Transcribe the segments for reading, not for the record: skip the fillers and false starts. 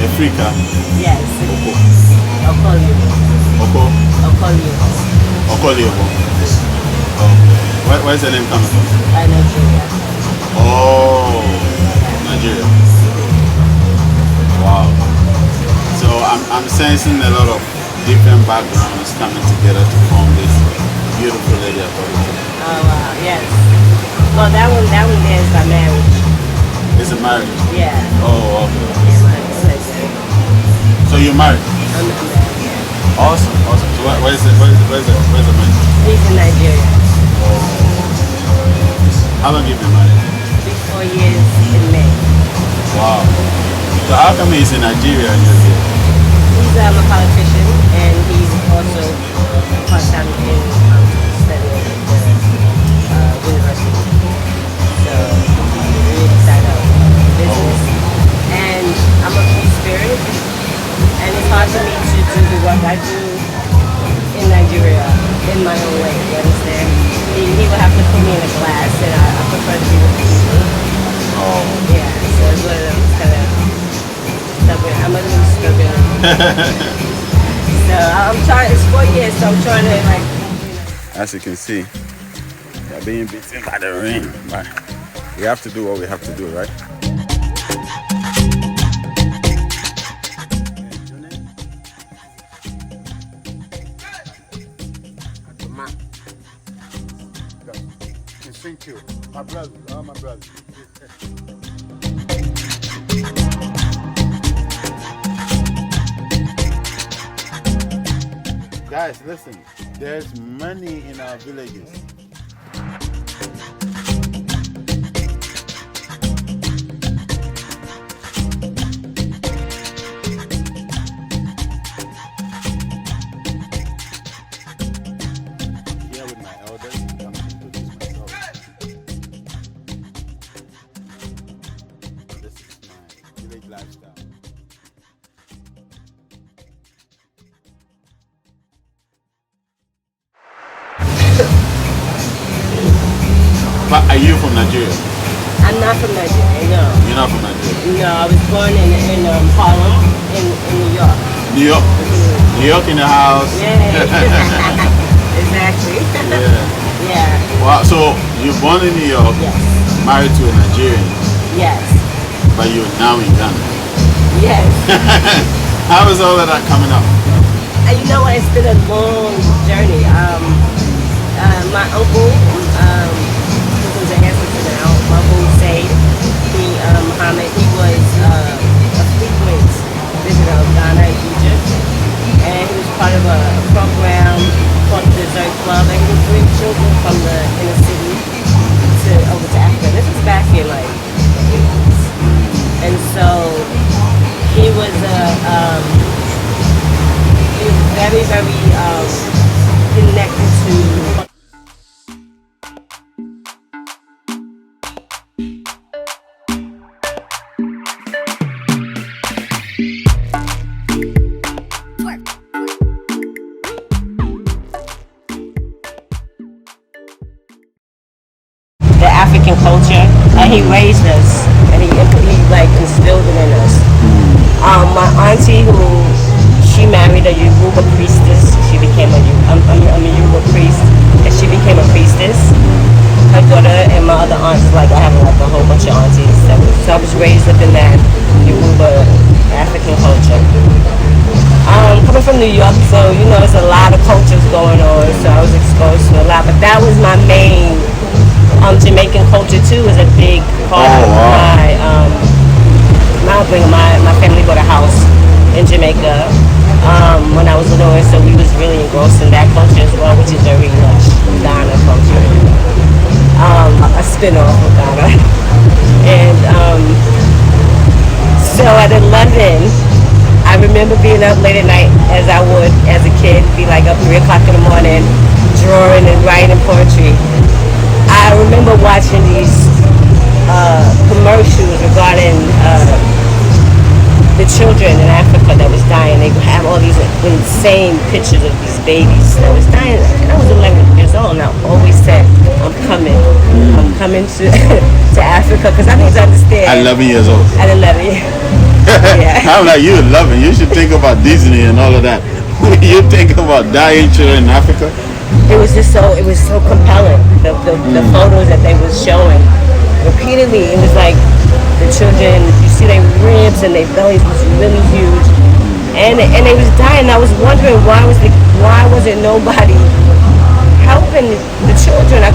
Afreeka? Yes. Oko. Okolio. Okolio. Oh. Where's the name coming from? Nigeria. Oh, Nigeria. Wow. So I'm sensing a lot of different backgrounds coming together to form this beautiful lady authority. Oh wow, yes. Well, that one there is by marriage. Is it marriage? Yeah. Oh, okay. Yeah, marriage. So you're married? I'm married. Yeah. Awesome. So where's the man? He's in Nigeria. Oh. How long have you been married? 4 years in May. Wow. So how come he's in Nigeria and you're here? He's a politician and he's also part-time in studying at the university. So he's really excited about business. And I'm a free spirit and it's hard for me to do the work I do in Nigeria in my own way, you understand? He would have to put me in a class and I prefer to be with people. Oh. Yeah, so it's one of those kind of stubborn. I'm a little stubborn. So I'm trying, it's 4 years, so I'm trying to like. As you can see, they're being beaten by the rain, but we have to do what we have to do, right? Thank you. My brother, my brother. Guys, listen, there's money in our villages. Here with my elders, I'm going to introduce myself. This is my village lifestyle. But are you from Nigeria? I'm not from Nigeria, no. You're not from Nigeria? No, I was born in Harlem, in New York. New York? New York in the house? Yeah. Exactly. Yeah. Yeah. Wow, so you're born in New York, Yes. married to a Nigerian, Yes. but you're now in Ghana. Yes. How is all of that coming up? You know what? It's been a long journey. My uncle, who was an ancestor now, my uncle Said, Muhammad, he was a frequent visitor of Ghana and Egypt, and he was part of a program called the Dessert Club, and he would bring children from the inner city over to Africa. This was back in like the 80s, and so he was very, very connected to. The African culture, and he raised us, and he like instilled it in us. My auntie, she married a Yoruba priestess. She became a Yoruba priest, and she became a priestess. Her daughter and my other aunts, I have like a whole bunch of aunties. So I was raised up in that Yoruba African culture. Coming from New York, so there's a lot of cultures going on. So I was exposed to a lot, but that was my main. Jamaican culture too is a big part of my family bought a house in Jamaica when I was little, and so we was really engrossed in that culture as well, which is very much Ghana culture, a spin-off of Ghana. And so at 11, I remember being up late at night, as I would as a kid, be like up 3 o'clock in the morning, drawing and writing poetry. I remember watching these commercials regarding the children in Africa that was dying. They would have all these insane pictures of these babies that was dying. And I was 11 years old, and I always said, I'm coming to to Africa, because I need to understand. At 11 years old? At 11, yeah. Yeah. I'm like, you love it. You should think about Disney and all of that. You think about dying children in Africa. It was so compelling. The photos that they was showing repeatedly, it was like the children, you see their ribs and their bellies was really huge, and they was dying. I was wondering why wasn't nobody helping the children? I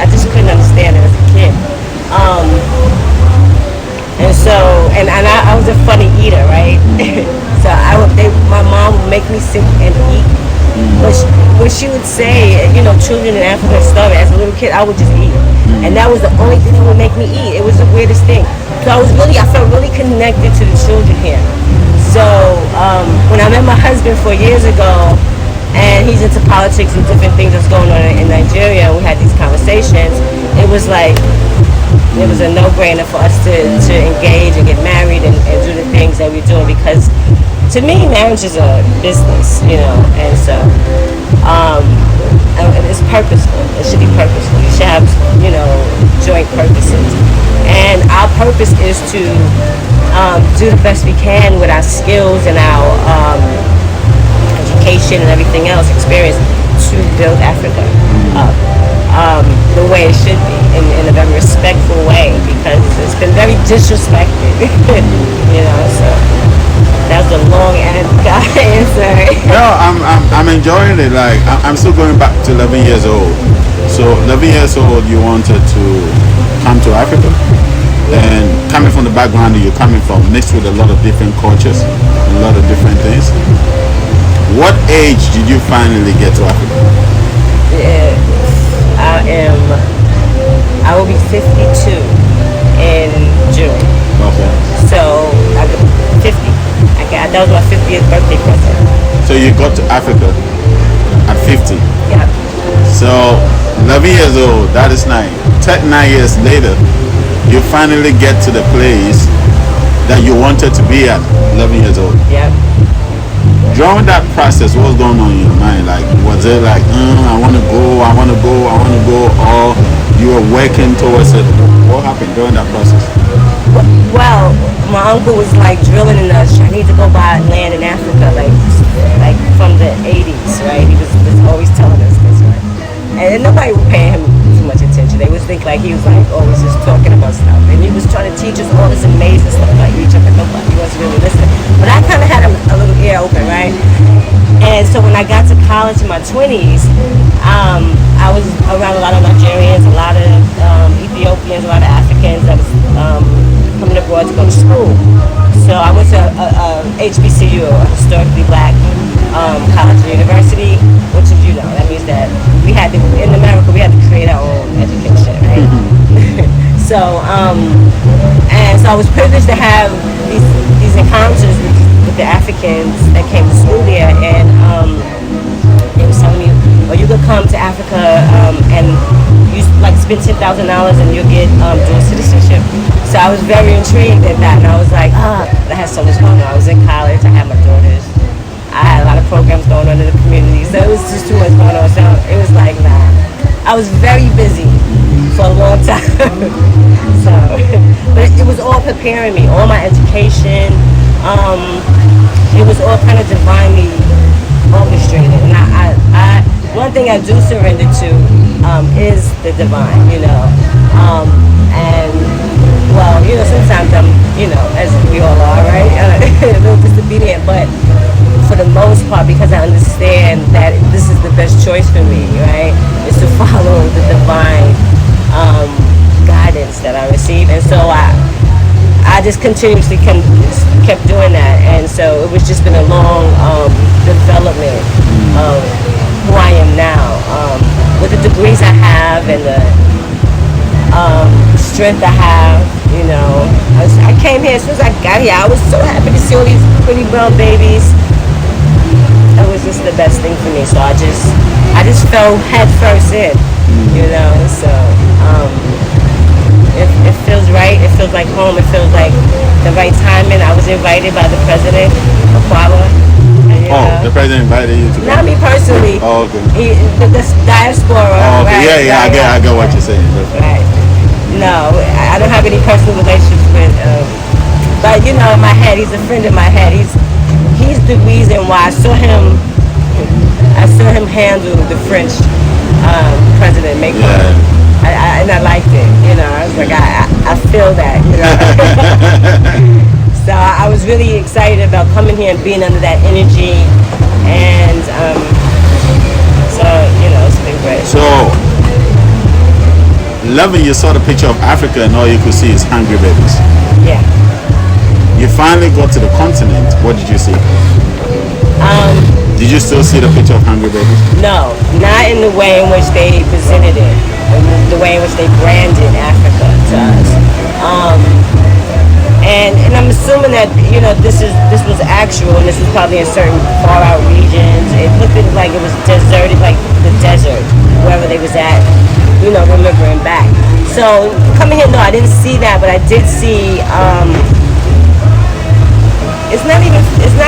just couldn't understand it as a kid. And so, and I was a funny eater, right? So my mom would make me sit and eat. But what she would say, children in Africa are starving. As a little kid, I would just eat. And that was the only thing that would make me eat. It was the weirdest thing. So I felt really connected to the children here. So when I met my husband 4 years ago, and he's into politics and different things that's going on in Nigeria, and we had these conversations, it was like, it was a no-brainer for us to engage and get married and do the things that we're doing, because to me, marriage is a business, and so and it's purposeful. It should be purposeful. You should have, joint purposes. And our purpose is to do the best we can with our skills and our education and everything else, experience, to build Africa up the way it should be, in a very respectful way, because it's been very disrespected, so that's a long answer. No, I'm enjoying it. Like, I'm still going back to 11 years old. So 11 years old, you wanted to come to Africa, and coming from the background that you're coming from, mixed with a lot of different cultures, a lot of different things. What age did you finally get to Africa? I will be 52 in June. Okay. So I got 50. That was my 50th birthday present. So you got to Africa at 50. Yeah. So 11 years old, that is 9. 9 years later, you finally get to the place that you wanted to be at 11 years old. Yeah. During that process, what was going on in your mind? Like, was it like, I want to go, or you were working towards it? What happened during that process? Well, my uncle was like drilling in us. I need to go buy land in Africa, like from the 80s, right? He was always telling us this, right? And nobody was paying him too much attention. They was think like he was like always just talking about stuff, and he was trying to teach us all this amazing stuff about Egypt, and nobody was really listening. But I kind of had a little ear open, right? And so when I got to college in my 20s, I was around a lot of Nigerians, a lot of Ethiopians, a lot of Africans that was coming abroad to go to school. So I went to HBCU, a historically black college and university, which is, that means that in America, we had to create our own education, right? So I was privileged to have these encounters with the Africans that came to school there, and they was telling me, you could come to Africa and you spend $10,000 and you'll get dual citizenship. So I was very intrigued at that, and I was like, I had so much going on. I was in college, I had my daughters, I had a lot of programs going on in the community, so it was just too much going on. So it was like, I was very busy for a long time. So, but it was all preparing me, all my education. It was all kind of divinely orchestrated, and I one thing I do surrender to is the divine, and sometimes I'm, as we all are, right, a little disobedient, but for the most part, because I understand that this is the best choice for me, right, is to follow the divine guidance that I receive. And so I just continuously kept doing that, and so it was just been a long development of who I am now, with the degrees I have and the strength I have. I came here as soon as I got here. I was so happy to see all these pretty brown babies. It was just the best thing for me. So I just fell head first in, So it feels right. It feels like home. It feels like the right timing. I was invited by the president of Kuala. The president invited you to come? Not me personally. Oh, okay. The diaspora. Oh, okay. Right? Yeah, I get what you're saying. Right. No, I don't have any personal relationships with But you know, in my head, he's a friend in my head. He's the reason why I saw him handle the French president Macron. Yeah. And I liked it. You know, I was like, I feel that. You know. So I was really excited about coming here and being under that energy, and so you know, it's been great. So, loving, you saw the picture of Africa and all you could see is hungry babies. Yeah. You finally got to the continent. What did you see? Did you still see the picture of hungry babies? No, not in the way in which they presented it, the way in which they branded Africa to us. And I'm assuming that, you know, this was actual, and this was probably in certain far out regions. It looked like it was deserted, like the desert, wherever they was at, you know, remembering back. So coming here, no, I didn't see that, but I did see. It's not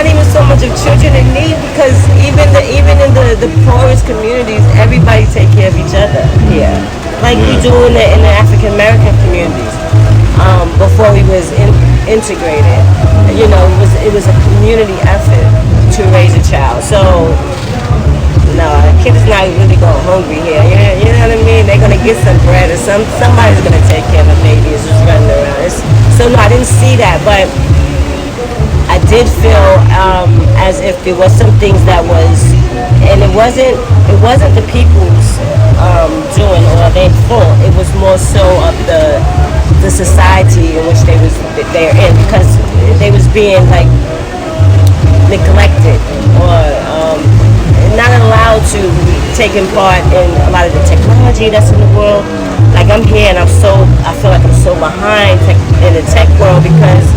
even so much of children in need, because even in the poorest communities, everybody take care of each other here, like we do in the African American communities. Before we was integrated, you know, it was a community effort to raise a child. So no, a kid is not really going hungry here. You know what I mean? They're gonna get some bread, or somebody's gonna take care of a baby who's just running around. So no, I didn't see that, but I did feel as if there was some things that was, and it wasn't the people's doing or their fault. It was more so of the society in which they're in, because they was being like neglected or not allowed to take in part in a lot of the technology that's in the world. Like I'm here and I feel like I'm so behind in the tech world, because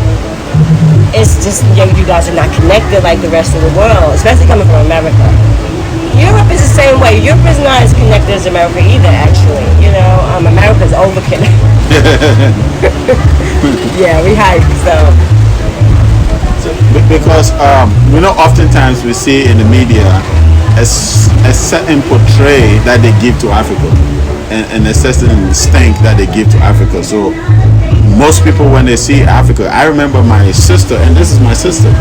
it's just, you guys are not connected like the rest of the world, especially coming from America. Europe is the same way. Europe is not as connected as America either, actually. You know, America's over connected. Yeah, we hype, so because we know oftentimes we see in the media a certain portray that they give to Africa, and a certain stink that they give to Africa. So most people, when they see Africa, I remember my sister, and this is my sister,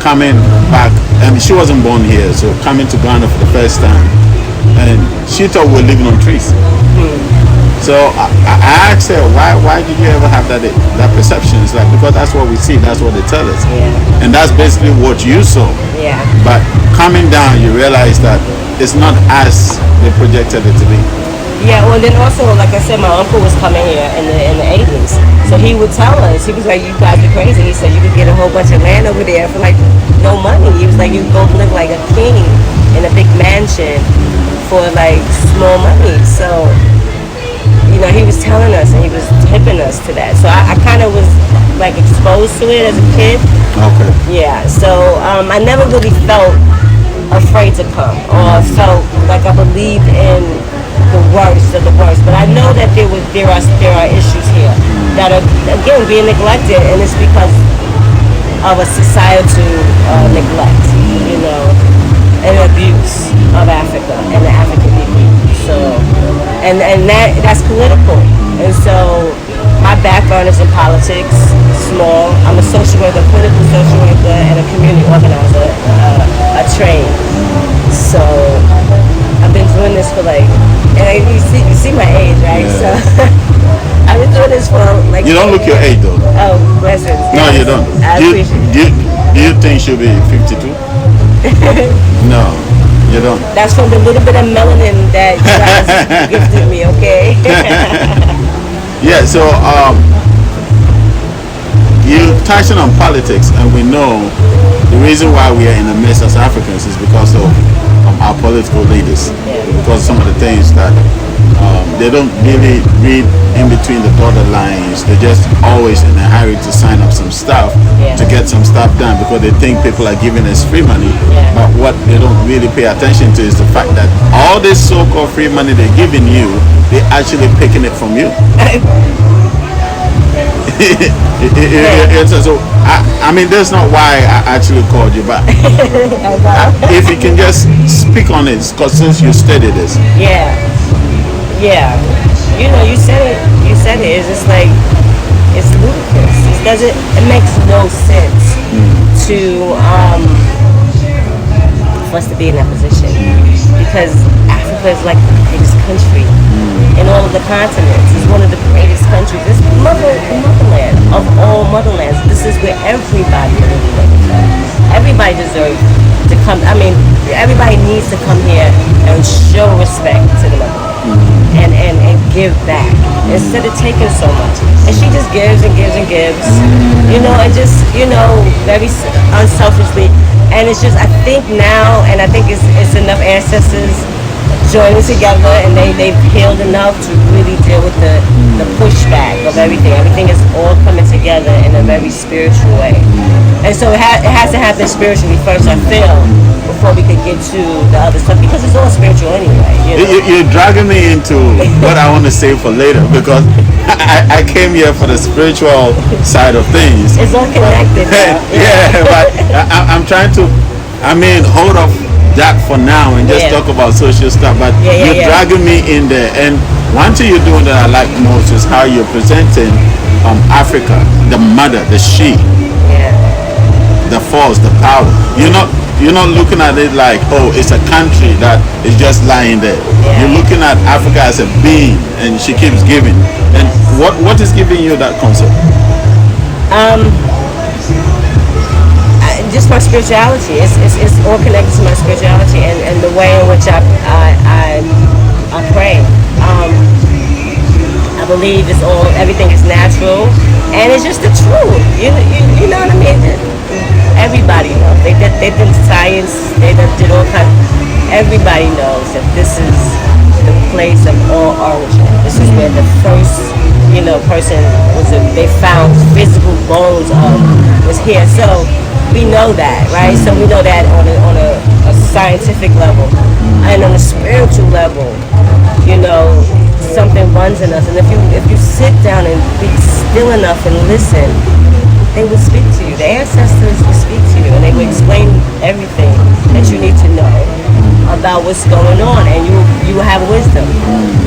coming back, and she wasn't born here, so coming to Ghana for the first time, and she thought we were living on trees. So I asked her, why did you ever have that perception? It's like, because that's what we see, that's what they tell us, and that's basically what you saw. Yeah. But coming down, you realize that it's not as they projected it to be. Yeah, well, then also, like I said, my uncle was coming here in the 80s. So he would tell us, he was like, you guys are crazy. He said, you could get a whole bunch of land over there for like no money. He was like, you go live like a king in a big mansion for like small money. So, you know, he was telling us and he was tipping us to that. So I kind of was like exposed to it as a kid. Okay. Yeah, so I never really felt afraid to come, or felt like I believed in the worst of the worst, but I know that there are issues here that are again being neglected, and it's because of a societal neglect, you know, and abuse of Africa and the African people. So, and that's political, and so my background is in politics, small. I'm a social worker, political social worker, and a community organizer, a trained. So I've been doing this for like, and you see my age, right? Yeah. So I've been doing this for like. You don't look your age though. Oh, blessings. No, you don't. I appreciate it. Do you think she'll be 52? No, you don't. That's from the little bit of melanin that you guys gifted me, okay? Yeah, so you touching on politics, and we know the reason why we are in a mess as Africans is because of our political leaders, because of some of the things that they don't really read in between the borderlines. They're just always in a hurry to sign up some stuff to get some stuff done, because they think people are giving us free money. But what they don't really pay attention to is the fact that all this so-called free money they're giving you, they're actually picking it from you. So I mean, that's not why I actually called you, but if you can just speak on it, because since you studied this. Yeah, you know, you said it. It's just like it's ludicrous. It makes no sense to for us to be in that position, because Africa is like the biggest country in all of the continents. It's one of the greatest countries. It's the motherland of all motherlands. This is where everybody really lives. Everybody deserves to come. I mean, everybody needs to come here and show respect to the motherland and give back instead of taking so much. And she just gives and gives and gives, and just, very unselfishly. And it's just, I think now, and I think it's enough ancestors joining together, and they've healed enough to really deal with the pushback of everything. Everything is all coming together in a very spiritual way. And so it has to happen spiritually first, I feel, before we could get to the other stuff, because it's all spiritual anyway. You're dragging me into what I want to say for later, because I came here for the spiritual side of things. It's all connected. But I'm trying to, hold off that for now and just talk about social stuff. But you're dragging me in there. And one thing you're doing that I like most is how you're presenting Africa, the mother, the she, the force, the power. You're not looking at it like, oh, it's a country that is just lying there. You're looking at Africa as a being, and she keeps giving. And what is giving you that concept? Just my spirituality. It's all connected to my spirituality and the way in which I pray. I believe everything is natural, and it's just the truth. You know what I mean? Everybody knows. They did science. They did all kinds. Everybody knows that this is the place of all origin. This is where the first, person they found physical bones of was here. So we know that, right? So we know that on a scientific level, and on a spiritual level, something runs in us. And if you sit down and be still enough and listen, they will speak to you. The ancestors will speak to you, and they will explain everything that you need to know about what's going on, and you will have wisdom.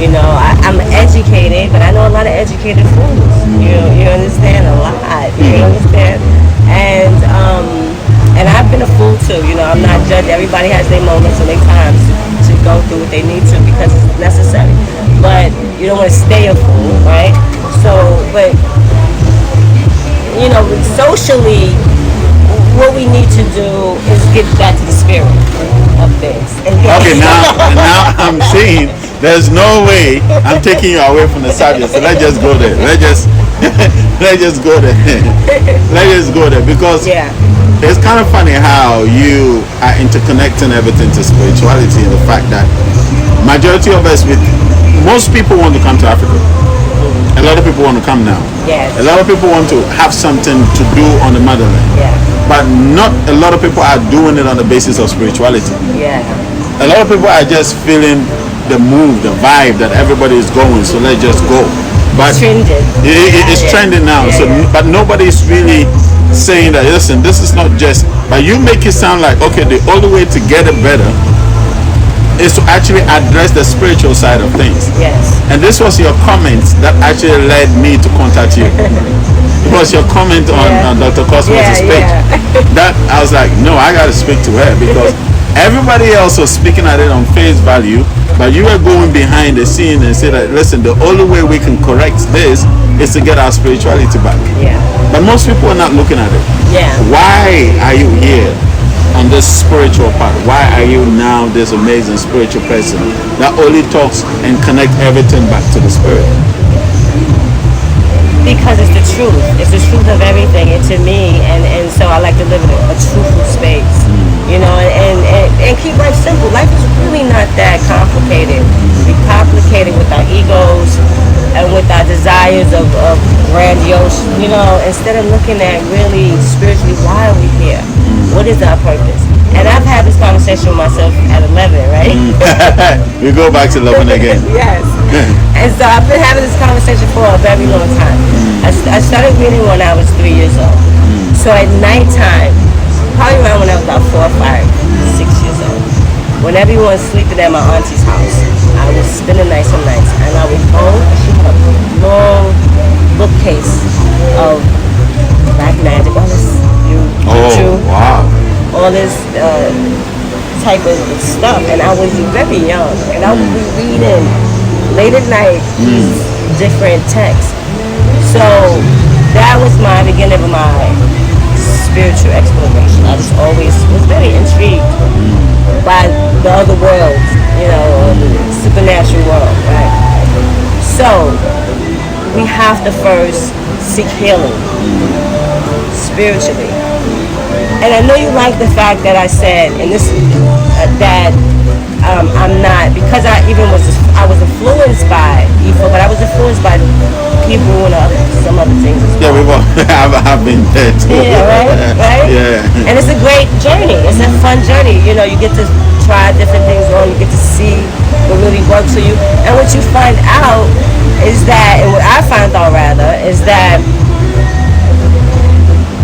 I'm educated, but I know a lot of educated fools. You understand a lot. You understand, and I've been a fool too. I'm not judged. Everybody has their moments and their times to go through what they need to, because it's necessary. But you don't want to stay a fool, right? So, but socially, what we need to do is get back to the spirit of things. Okay, now I'm seeing there's no way I'm taking you away from the subject. So let's just go there. Let's just go there. Let's just go there, because it's kind of funny how you are interconnecting everything to spirituality, and the fact that majority of us, most people want to come to Africa. A lot of people want to come now. Yes. A lot of people want to have something to do on the motherland. Yeah. But not a lot of people are doing it on the basis of spirituality. Yeah. A lot of people are just feeling the move, the vibe that everybody is going, so let's just go. But it's trending now. But nobody is really saying that, listen, this is not just, but you make it sound like, okay, the only way to get it better is to actually address the spiritual side of things. Yes. And this was your comment that actually led me to contact you. It was your comment on Dr. Cosmos' page. That I was like, no, I got to speak to her, because everybody else was speaking at it on face value, but you were going behind the scene and say that, listen, the only way we can correct this is to get our spirituality back. Yeah. But most people are not looking at it. Yeah. Why are you here on this spiritual part? Why are you now this amazing spiritual person that only talks and connect everything back to the spirit? Because it's the truth. It's the truth of everything. And to me, and so I like to live in a truthful space, and keep life simple. Life is really not that complicated. We complicate it with our egos and with our desires of grandiose, instead of looking at really spiritually, why are we here? What is our purpose? And I've had this conversation with myself at 11, right? We go back to 11 again. Yes. And so I've been having this conversation for a very long time. I started reading when I was 3 years old. So at nighttime, probably around when I was about 4 or 5, 6 years old, when everyone's sleeping at my auntie's house, I would spend the night some nights, and I would go, and she had a long book bookcase of black magic, all this juju, wow. all this type of stuff. And I was very young, and I would be reading late at night different texts. So that was my beginning of my spiritual exploration. I just always was very intrigued by the other world, or the supernatural world, right? So we have to first seek healing spiritually. And I know you like the fact that I said, and this that I'm not, because I was influenced by Ifa, but I was influenced by Hebrew and some other things as well. Yeah, I've been there too. Yeah, right? Yeah. And it's a great journey. It's a fun journey. You get to try different things on. You get to see what really works for you. And what you find out is that, and what I found out rather, is that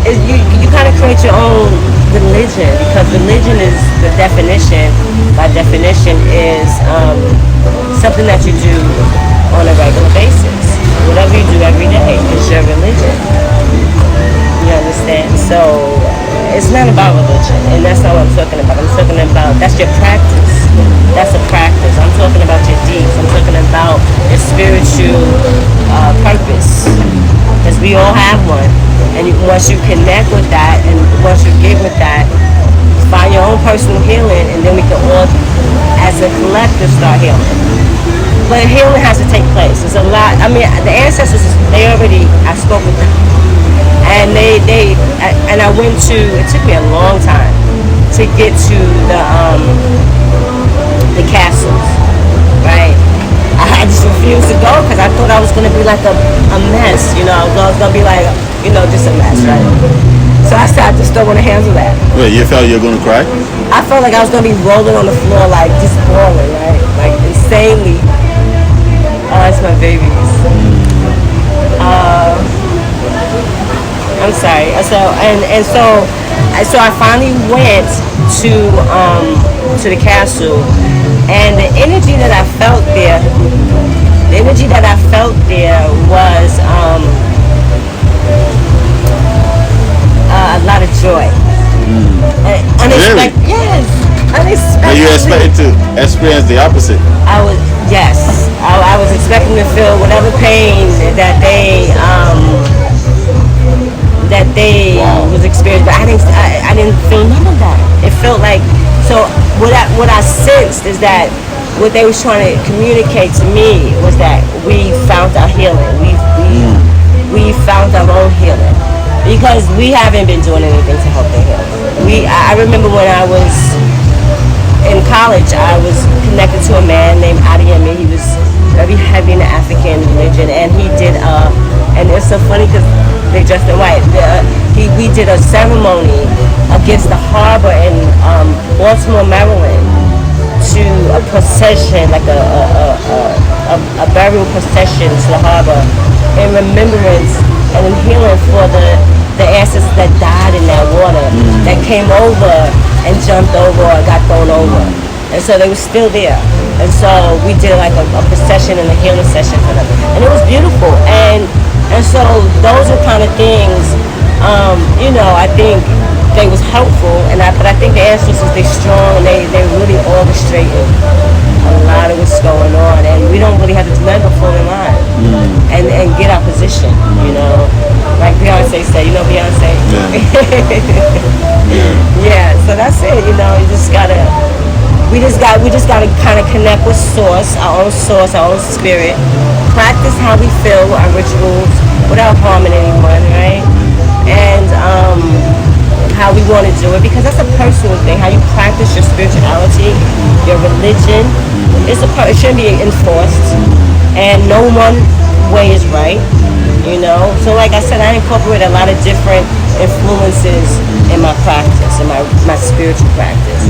you kind of create your own religion, because religion is the definition. By definition, is something that you do on a regular basis. Whatever you do every day is your religion. You understand? So it's not about religion, and that's not what I'm talking about. I'm talking about that's your practice. That's a practice. I'm talking about your deeds. I'm talking about your spiritual purpose, because we all have one. And once you connect with that, and once you get with that, find your own personal healing, and then we can all, as a collective, start healing. But healing has to take place. There's a lot. I mean, the ancestors, I spoke with them. And and I went to, it took me a long time to get to the castles, right? I just refused to go because I thought I was going to be like a mess, I was going to be like, just a mess, right? So I said, I just don't want to handle that. Wait, you felt you were going to cry? I felt like I was going to be rolling on the floor, like just bawling, right? Like insanely. Oh, that's my babies. I'm sorry. So I finally went to the castle, and the energy that I felt there was a lot of joy. Unexpected, really? Yes. Unexpected. But you expected to experience the opposite? I was expecting to feel whatever pain that they was experiencing, but I didn't feel none of that. It felt like, so what I sensed is that what they was trying to communicate to me was that we found our healing. We found our own healing, because we haven't been doing anything to help their healing. I remember when I was in college, I was connected to a man named Adiyemi. He was very heavy in the African religion, and he did and it's so funny because they dressed in white. We did a ceremony against the harbor in Baltimore, Maryland, to a procession, like a burial procession to the harbor, in remembrance and in healing for the ancestors that died in that water, that came over and jumped over or got thrown over. And so they were still there. And so we did like a procession and a healing session for them. And it was beautiful. And so those are kind of things, I think they was helpful. But I think the ancestors, they strong, and they really orchestrated a lot of what's going on. And we don't really have to do that but fall in line and get our position, Like Beyonce said, Beyonce? Yeah, so that's it, you just gotta, we just gotta kind of connect with source, our own spirit, practice how we feel with our rituals without harming anyone, right? And how we want to do it, because that's a personal thing. How you practice your spirituality, your religion, it shouldn't be enforced, and no one way is right. So like I said, I incorporate a lot of different influences in my practice, in my spiritual practice.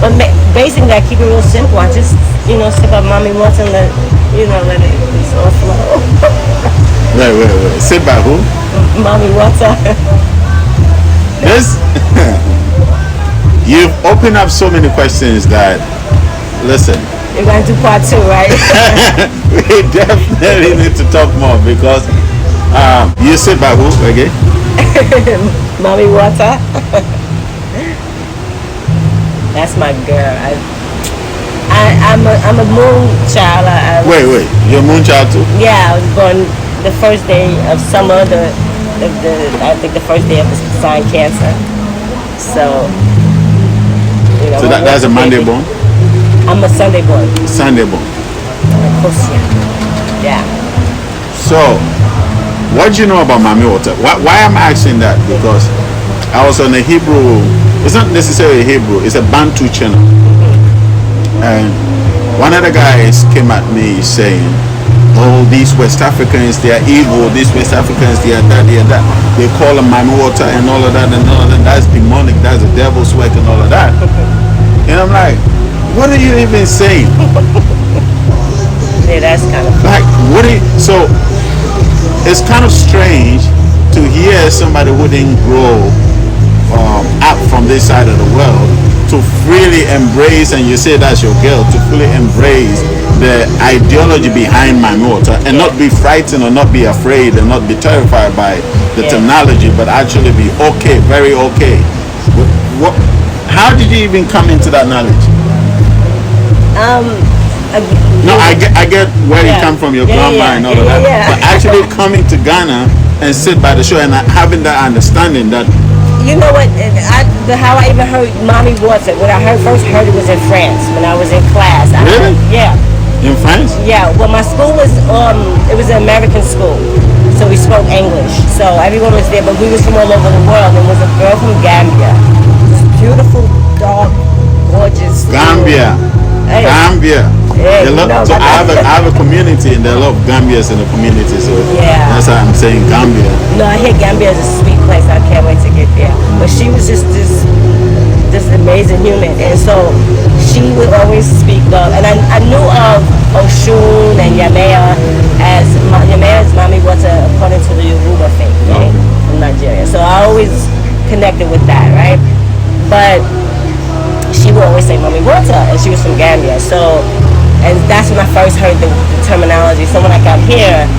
But basically, I keep it real simple. I just, sip up mommy water and let it all flow. Wait. Sit by who? Mommy water. This, you've opened up so many questions that, listen. You're going to do part 2, right? We definitely need to talk more, because You sit by who again? Mommy Water. That's my girl. I'm a moon child. Wait, you're a moon child too? Yeah, I was born the first day of summer. I think the first day of the sign Cancer. So, you know. So that's a Monday born? I'm a Sunday born. Sunday born. Yeah. So, what do you know about Mami Water? Why I'm asking that? Because I was on a Hebrew. It's not necessarily Hebrew. It's a Bantu channel. And one of the guys came at me saying, "Oh, these West Africans, they are evil. These West Africans, they are that, they are that. They call them Mami Water and all of that and all of that. That's demonic. That's the devil's work and all of that." And I'm like, what are you even saying? Yeah, that's kind of like, so it's kind of strange to hear somebody who didn't grow up from this side of the world to freely embrace, and you say that's your girl, to fully embrace the ideology behind Mami Water and not be frightened or not be afraid and not be terrified by the terminology, but actually be okay, very okay. How did you even come into that knowledge? No, I get where you come from, your grandma and all of that. But actually coming to Ghana and sit by the show and having that understanding that. You know what? How I even heard Mommy Water. When I first heard it was in France when I was in class. Really? Yeah. In France? Yeah. Well, my school was it was an American school, so we spoke English. So everyone was there, but we was from all over the world. And there was a girl from Gambia, this beautiful, dark, gorgeous. Gambia. Hey. Gambia. Hey, So I have a community, and there are a lot of Gambians in the community. So that's why I'm saying Gambia. No, I hear Gambia is a sweet place. I can't wait to get there. But she was just this amazing human, and so she would always speak of. And I knew of Oshun and Yamea as Yamea is Mami Water according to the Yoruba faith, right, from Nigeria. So I always connected with that, right? But she would always say Mami Water, and she was from Gambia. So, and that's when I first heard the terminology. So when I got here,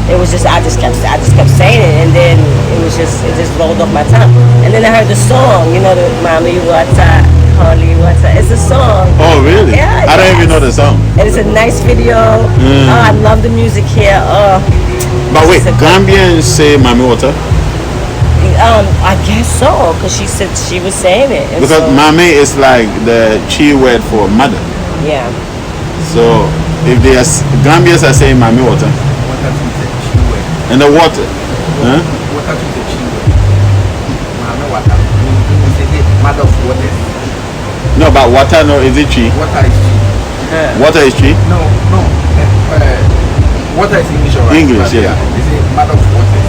it was just I just kept saying it, and then it just rolled off my tongue. And then I heard the song, you know, the Mami Water, Holy Water. It's a song. Oh really? Yeah. I don't even know the song. And it's a nice video. Oh, I love the music here. Oh. But wait, Gambians say Mami Water? I guess so, because she said she was saying it. And because so, Mami is like the Chi word for mother. Yeah. So if they are Gambians are saying Mami Water. And the water. Huh? Water to the Chi word. Mami Water. Mother of waters. No, but water, no, is it Chi? Water is Chi. Water is Chi? No. Water is English, alright? English, yeah. They say mother of waters.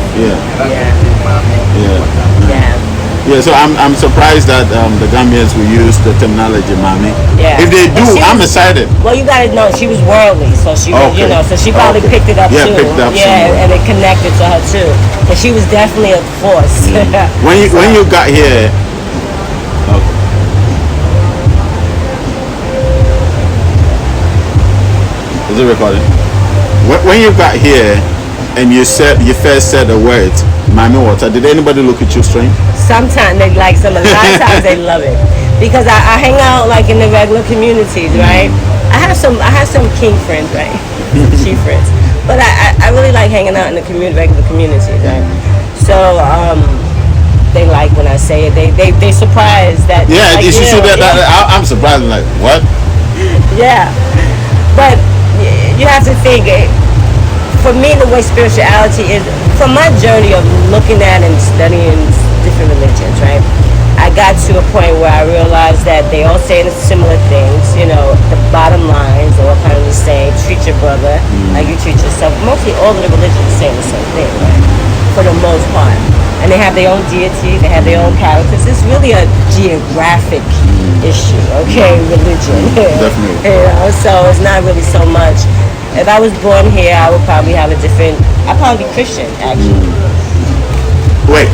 Yeah, so I'm surprised that the Gambians will use the terminology Mami. Yeah. If they do, I'm excited. Well, you gotta know she was worldly, so she was, you know, so she probably picked it up too. Picked up somewhere. And it connected to her too. And she was definitely a force. When you got here, is it recording? When you got here and you first said the word Mami Water, did anybody look at you strange? Sometimes they like a lot of times they love it. Because I hang out like in the regular communities, right? I have some king friends, right? She friends. But I really like hanging out in the regular communities, right? So they like when I say it. They surprised that. Yeah, like, you see that? I'm surprised. I'm like, what? Yeah, but you have to think. For me, the way spirituality is, from my journey of looking at and studying different religions, right? I got to a point where I realized that they all saying similar things. You know, the bottom lines are all kind of the same. Treat your brother like you treat yourself. Mostly all of the religions saying the same thing, right? For the most part. And they have their own deity, they have their own characters. It's really a geographic issue, okay? Religion. Definitely. You know, so it's not really so much. If I was born here, I would probably have I'd probably be Christian, actually. Wait,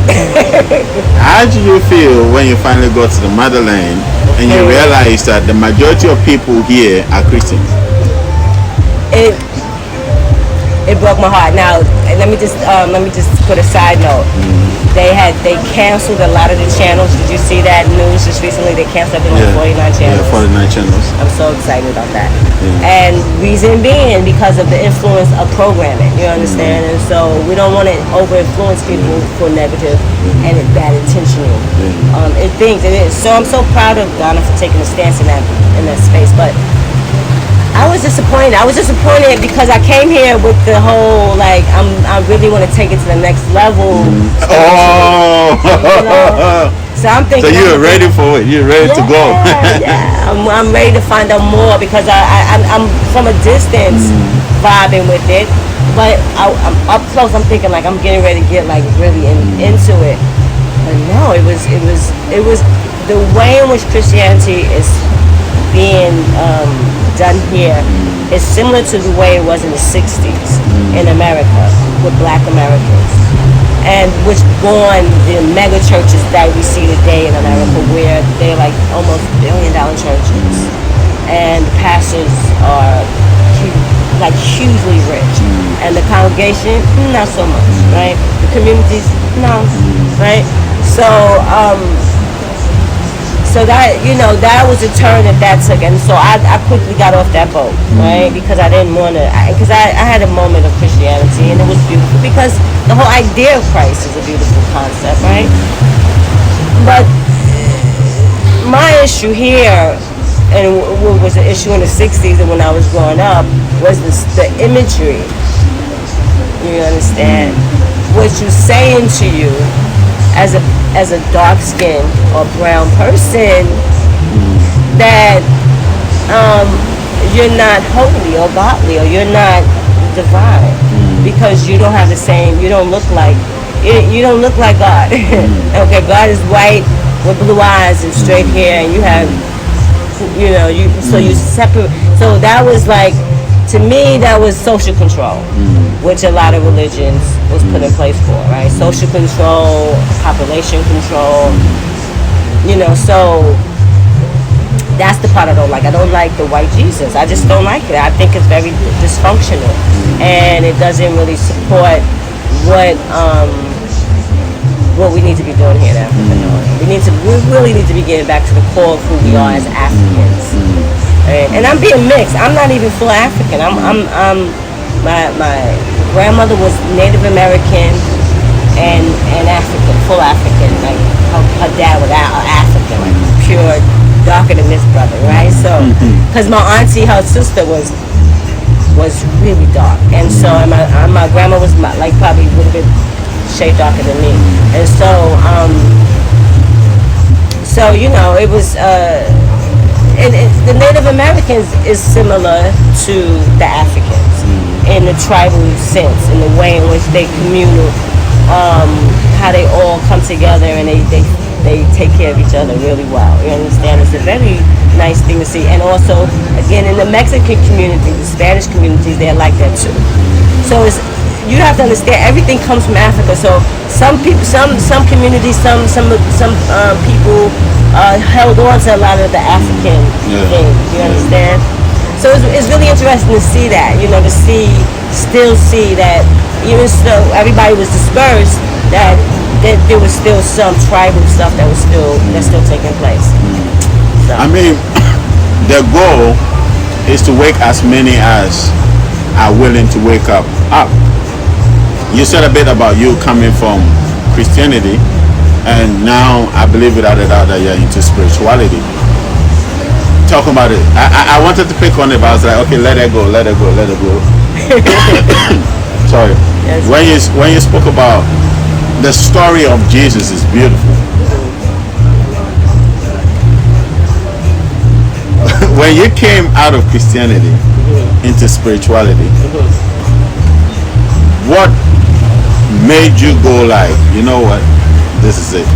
how do you feel when you finally got to the motherland and you realize that the majority of people here are Christians? it broke my heart. Now, let me just put a side note. They canceled a lot of the channels. Did you see that news just recently? They canceled like 49 channels. Yeah, 49 channels. I'm so excited about that. And reason being because of the influence of programming. You understand? And so we don't want to over influence people for negative and bad intentional things. It is. So I'm so proud of Ghana for taking a stance in that space. But I was disappointed. I was disappointed because I came here with the whole like I really want to take it to the next level. Oh. You know? So I'm thinking. So you're ready for it. You're ready to go. Yeah, I'm ready to find out more because I'm from a distance vibing with it, but I'm up close. I'm thinking like I'm getting ready to get like really into it. But no, it was the way in which Christianity is being done here is similar to the way it was in the 60s in America with Black Americans, and which born the mega churches that we see today in America, where they're like almost $1 billion churches, and pastors are like hugely rich, and the congregation not so much, right? The communities, no, right? So that, that was a turn that took. And so I quickly got off that boat, right? Because I didn't want to, because I had a moment of Christianity and it was beautiful because the whole idea of Christ is a beautiful concept, right? But my issue here, and what was an issue in the 60s and when I was growing up, was the imagery. You understand? What you're saying to you as a dark-skinned or brown person that you're not holy or godly or you're not divine because you don't have the same, you don't look like God. Okay, God is white with blue eyes and straight hair, and you have, so you separate. So that was like, to me, that was social control, which a lot of religions was put in place for, right? Social control, population control, so that's the part I don't like. I don't like the white Jesus. I just don't like it. I think it's very dysfunctional, and it doesn't really support what we need to be doing here in Africa. We really need to be getting back to the core of who we are as Africans. And I'm being mixed. I'm not even full African. My grandmother was Native American and African, full African. Like her dad was African, like pure, darker than this brother, right? So, because my auntie, her sister was really dark, and so my grandma was like probably a little bit shade darker than me, and so it was. And the Native Americans is similar to the Africans in the tribal sense, in the way in which they communal, how they all come together and they take care of each other really well. You understand? It's a very nice thing to see. And also, again, in the Mexican community, the Spanish communities, they're like that too. So you have to understand, everything comes from Africa. So some people, some communities, some people held on to a lot of the African things. You understand? So it's really interesting to see that. Still see that even though everybody was dispersed, that there was still some tribal stuff that's still taking place. So. I mean, the goal is to wake as many as are willing to wake up. You said a bit about you coming from Christianity, and now I believe without a doubt that you're into spirituality. Talk about it. I wanted to pick on it, but I was like, okay, let it go. Sorry. Yes. When you spoke about the story of Jesus is beautiful. When you came out of Christianity into spirituality, what made you go like, you know what, this is it?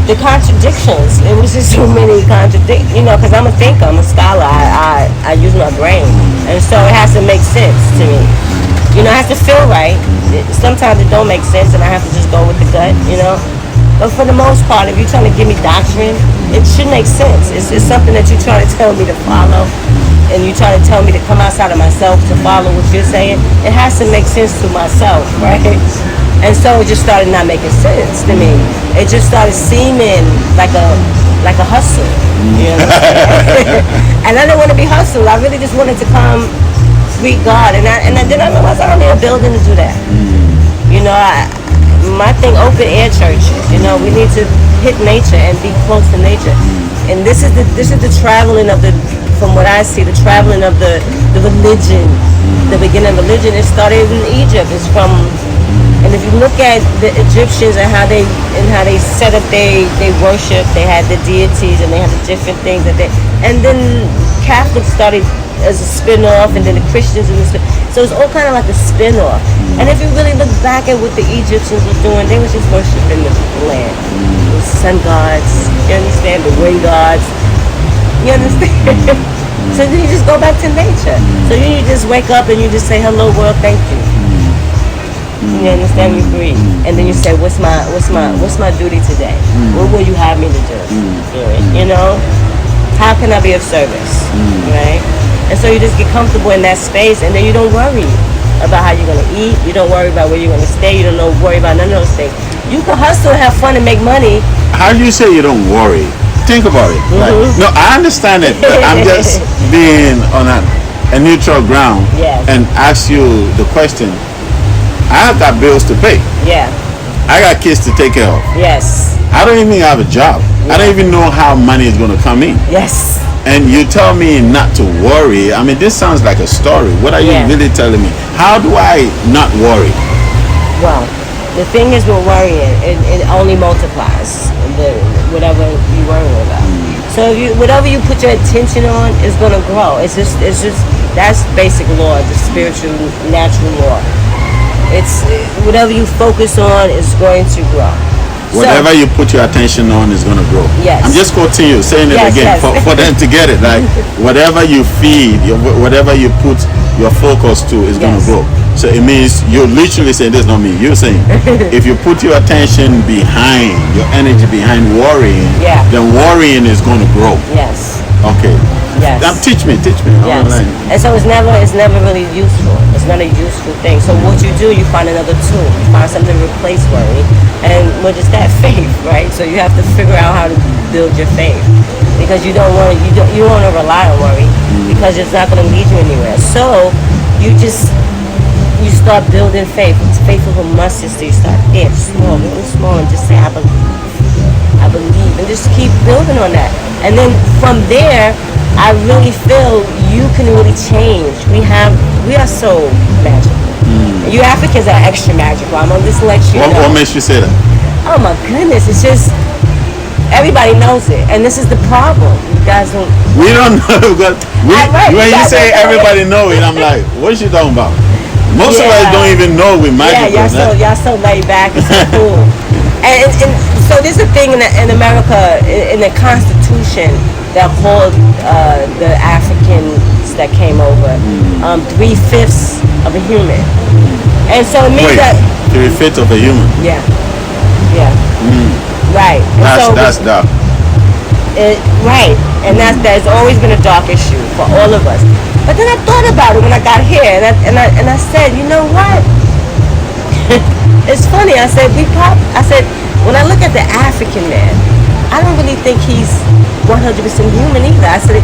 The contradictions. It was just so many contradictions, because I'm a thinker, I'm a scholar. I use my brain, and so it has to make sense to me. It has to feel right. Sometimes it don't make sense, and I have to just go with the gut. But for the most part, if you're trying to give me doctrine, it should make sense. It's something that you're trying to tell me to follow. and you try to tell me to come outside of myself to follow what you're saying, it has to make sense to myself, right? And so it just started not making sense to me. It just started seeming like a hustle, you know. And I didn't want to be hustled. I really just wanted to come greet God, and then I realized I don't need a building to do that. You know, my thing, open air churches. You know, we need to hit nature and be close to nature. And this is the traveling of the, from what I see, the traveling of the religion. The beginning of religion, it started in Egypt. It's from, and if you look at the Egyptians and how they set up they worship, they had the deities and they had the different things that they, and then Catholics started as a spin-off, and then the Christians in the so it's all kind of like a spin-off. And if you really look back at what the Egyptians were doing, they were just worshiping the land, the sun gods, you understand, the wind gods, you understand. So then you just go back to nature. So you just wake up and you just say, hello world, thank you. You understand? You breathe, and then you say, what's my duty today? What will you have me to do? You know, how can I be of service? Right? And so you just get comfortable in that space, and then you don't worry about how you're gonna eat. You don't worry about where you're gonna stay. You don't worry about none of those things. You can hustle, have fun, and make money. How do you say you don't worry? Think about it. Like, no, I understand it, but I'm just being on a neutral ground and ask you the question. I have got bills to pay. Yeah. I got kids to take care of. Yes. I don't even have a job. I don't even know how money is going to come in. Yes. And you tell me not to worry. I mean, this sounds like a story. What are you really telling me? How do I not worry? Well, the thing is with worrying, it only multiplies whatever you worry about. So whatever you put your attention on is going to grow. It's just that's basic law, the spiritual, natural law. It's whatever you focus on is going to grow. Whatever you put your attention on is going to grow. Yes. I'm just quoting you, saying it again for them to get it. Like whatever you feed, whatever you put your focus to is going to grow. So it means you're literally saying, this is not me, you're saying if you put your attention behind, your energy behind worrying, then worrying is going to grow. Yes. Okay. Yes. Teach me. Yes. And so it's never really useful. It's not a useful thing. So what you do, you find another tool. You find something to replace worry. And what is that? Faith, right? So you have to figure out how to build your faith, because you don't want to rely on worry, because it's not going to lead you anywhere. So you start building faith. It's faith of a mustard seed. You start there, small, really small, and just say, I believe, and just keep building on that. And then from there, I really feel you can really change. We are so magical. You Africans are extra magical. I'm gonna just let you know. What makes you say that? Oh my goodness, it's just everybody knows it, and this is the problem. You guys don't. We don't know, because when you say everybody know it, I'm like, what is she talking about? Most of us don't even know we're magical. Y'all so laid back and so cool. And so there's a thing in America, in the Constitution, that hold the Africans that came over 3/5 of a human, and so it means that 3/5 of a human. Yeah. Right. That's dark. Right, and that's always been a dark issue for all of us. But then I thought about it when I got here, and I said, you know what? It's funny. I said when I look at the African man, I don't really think he's 100% human either. I said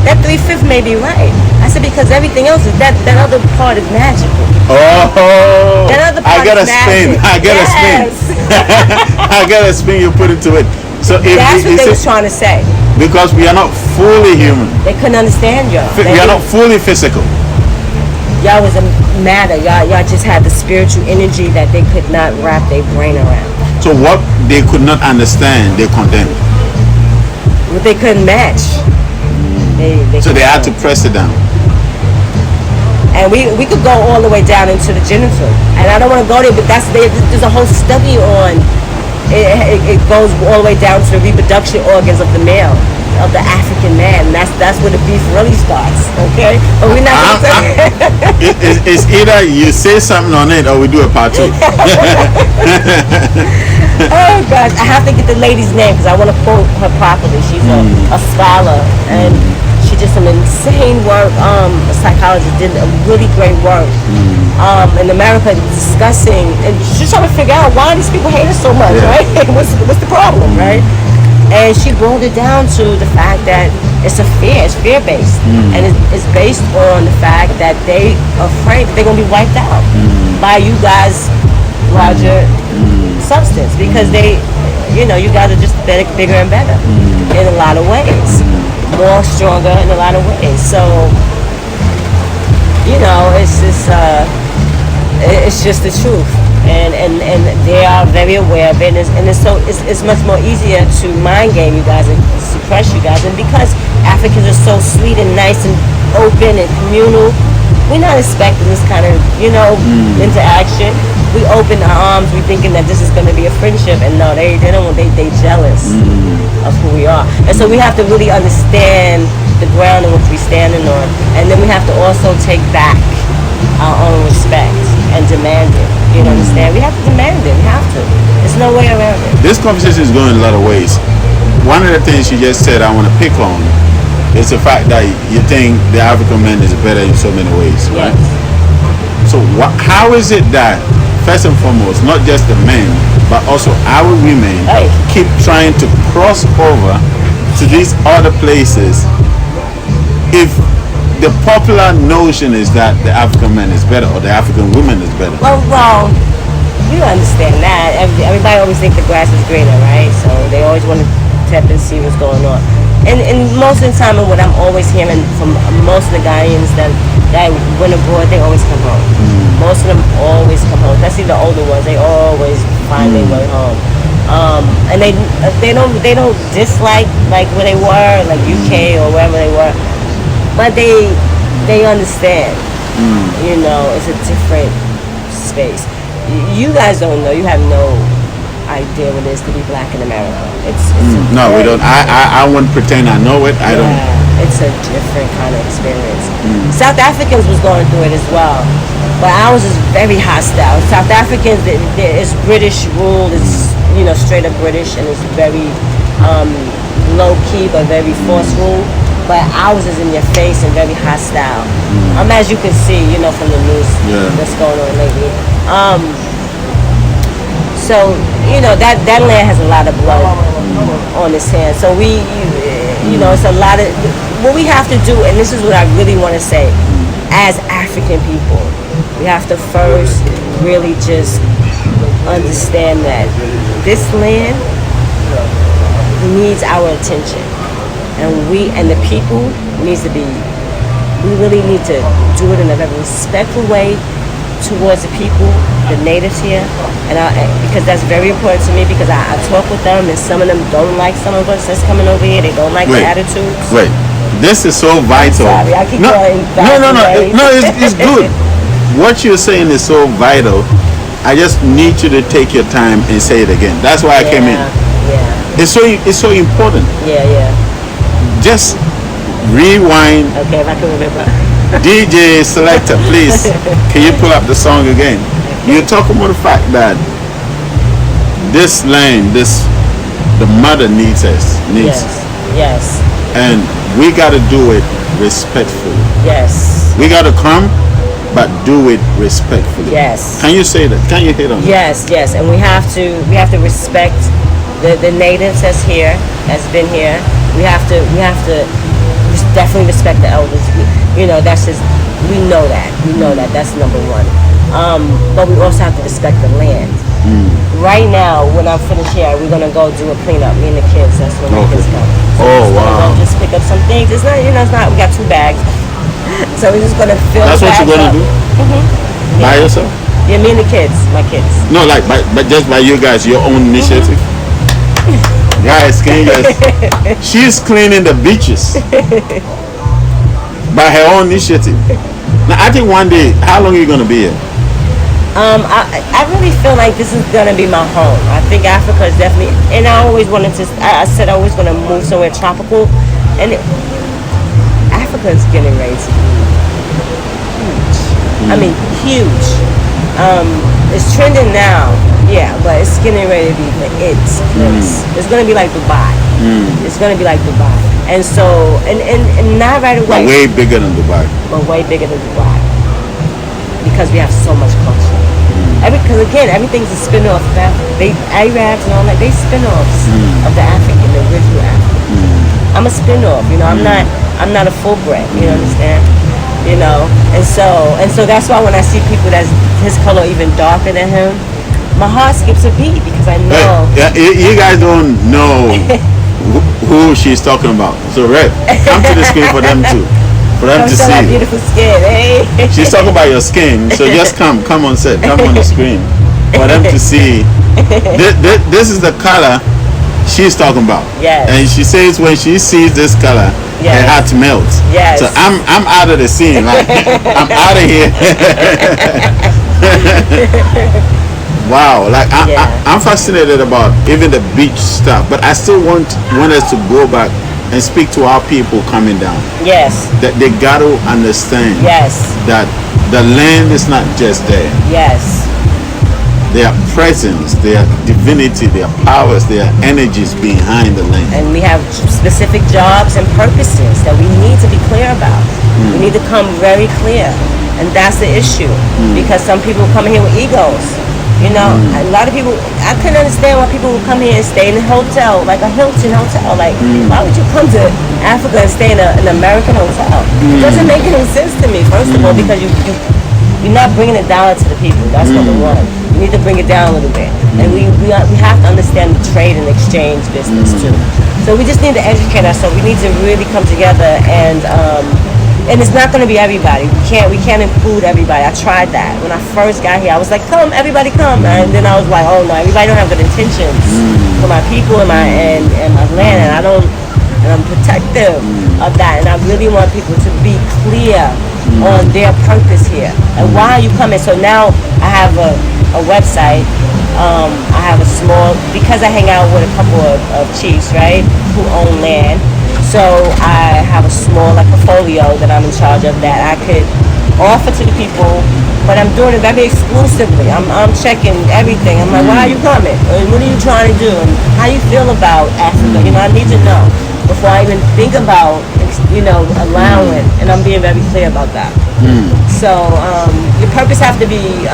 that 3/5 may be right. I said because everything else is that other part is magical. Oh, that other part I got a spin. I got a spin. I got a spin. You put into it. So that's what they was trying to say. Because we are not fully human. They couldn't understand y'all. We are not fully physical. Y'all was a matter. Y'all just had the spiritual energy that they could not wrap their brain around. So what they could not understand, they condemned. What they couldn't match. So they had to press it down. And we could go all the way down into the genital. And I don't want to go there, but there's a whole study on it goes all the way down to the reproduction organs of the male, of the African man. And that's where the beef really starts, okay? But we're not going to it's either you say something on it or we do a part 2. Oh gosh, I have to get the lady's name because I want to quote her properly. She's a scholar, and She did some insane work. A psychologist did a really great work in America discussing and just trying to figure out why these people hate us so much, right? what's the problem, right? And she boiled it down to the fact that it's fear-based, and it's based on the fact that they are afraid that they're gonna be wiped out by you guys' larger substance, because they, you guys are just bigger and better in a lot of ways, more stronger in a lot of ways. So, it's just the truth, and they are very aware of it, and it's much more easier to mind game you guys and suppress you guys, and because Africans are so sweet and nice and open and communal, we're not expecting this kind of interaction. We open our arms, we thinking that this is going to be a friendship, and no, they don't. They jealous of who we are, and so we have to really understand the ground in which we're standing on, and then we have to also take back our own respect and demand it. You understand? We have to demand it. We have to. There's no way around it. This conversation is going a lot of ways. One of the things you just said I want to pick on is the fact that you think the African man is better in so many ways, right? Yes. So how is it that, first and foremost, not just the men, but also our women keep trying to cross over to these other places if the popular notion is that the African man is better or the African woman is better? Well, you understand that. Everybody always thinks the grass is greener, right? So they always want to tap and see what's going on. And most of the time, and what I'm always hearing from most of the Ghanaians that went abroad, they always come home. Most of them always come home, especially the older ones. They always find their way home. And they don't dislike like where they were, like UK or wherever they were, but they understand. It's a different space. You guys don't know. You have no idea what it is to be black in America. No, we don't. I won't pretend I know it. I don't. It's a different kind of experience. South Africans was going through it as well, but ours is very hostile. South Africans, it's British rule. It's straight up British, and it's very low key but very forceful. But ours is in your face and very hostile. As you can see, from the news that's going on lately. So that land has a lot of blood on its hands. So it's a lot of what we have to do, and this is what I really want to say. As African people, we have to first really just understand that this land needs our attention, and the people needs to be. We really need to do it in a very respectful way towards the people, the natives here, and because that's very important to me, because I talk with them, and some of them don't like some of us that's coming over here. They don't like the attitudes. Wait, this is so vital. Sorry, I keep going back. No, it's good. What you're saying is so vital. I just need you to take your time and say it again. That's why I came in. Yeah. It's so important. Yeah. Just rewind. Okay, if I can remember. DJ selector, please, can you pull up the song again? You're talking about the fact that this land, the mother needs us. Yes. And we got to do it respectfully. Yes. We got to come, but do it respectfully. Yes. Can you say that? Can you hit on that? Yes. And we have to respect the natives that's been here. We have to definitely respect the elders. That's just, we know that. That's number one. But we also have to respect the land. Right now, when I'm finished here, we're gonna go do a cleanup. Me and the kids. That's when the kids come. So we're gonna go just pick up some things. It's not. We got 2 bags. So we're just gonna fill. That's what you're gonna do. By yourself? Yeah, me and the kids. My kids. No, but just by you guys, your own initiative. Guys, can you guys? She's cleaning the beaches by her own initiative. Now, I think one day, how long are you gonna be here? I really feel like this is gonna be my home. I think Africa is definitely, and I always wanted to. I said I was gonna move somewhere tropical, and Africa is getting ready to be huge. I mean, huge. It's trending now, but it's getting ready to be the it place. It's gonna be like Dubai. It's gonna be like Dubai. And so, and not right away. But way bigger than Dubai. But way bigger than Dubai. Because we have so much culture. Because again, everything's a spin-off of Africa. Arabs and all that, they spin-offs of the African, the original African. I'm a spin-off, you know, I'm not a full bred, you understand? You know, and so that's why when I see people that's his color even darker than him, my heart skips a beat because I know. You guys don't know who she's talking about. So Red, come to the screen for them to see. That beautiful skin, eh? She's talking about your skin, so just come on set, come on the screen for them to see. This is the color she's talking about. Yes. And she says when she sees this color, her heart melts. Yes. So I'm out of the scene. Like I'm out of here. Wow. Like I'm fascinated about even the beach stuff, but I still want us to go back and speak to our people coming down. Yes. That they got to understand. Yes. That the land is not just there. Yes. Their presence, their divinity, their powers, their energies behind the land. And we have specific jobs and purposes that we need to be clear about. We need to come very clear. And that's the issue. Because some people come here with egos. You know, a lot of people, I couldn't understand why people would come here and stay in a hotel, like a Hilton hotel. Like, why would you come to Africa and stay in an American hotel? It doesn't make any sense to me, first of all, because you're not bringing it down to the people. That's number one. You need to bring it down a little bit. And we have to understand the trade and exchange business too. So we just need to educate ourselves. We need to really come together and it's not going to be everybody. We can't include everybody. I tried that when I first got here. I was like, come, everybody come, and then I was like, oh no, everybody don't have good intentions for my people and my land, and I'm protective of that, and I really want people to be clear on their purpose here and why are you coming. So now I have a website. I have a small, because I hang out with a couple of chiefs, right, who own land. So I have a small portfolio that I'm in charge of that I could offer to the people, but I'm doing it very exclusively. I'm checking everything. I'm like, why are you coming? And what are you trying to do? And how you feel about Africa? You know, I need to know before I even think about, allowing. And I'm being very clear about that. So your purpose have to be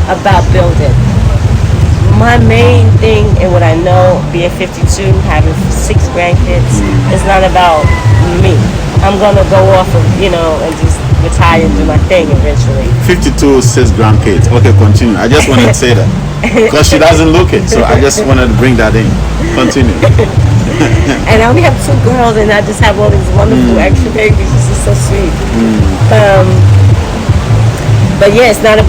about building. My main thing and what I know, being 52, having 6 grandkids, is not about me. I'm gonna go off and just retire and do my thing eventually. 52, 6 grandkids. Okay, continue. I just wanted to say that because she doesn't look it, so I just wanted to bring that in. Continue. And I only have 2 girls, and I just have all these wonderful extra babies. This is so sweet. But yeah, it's not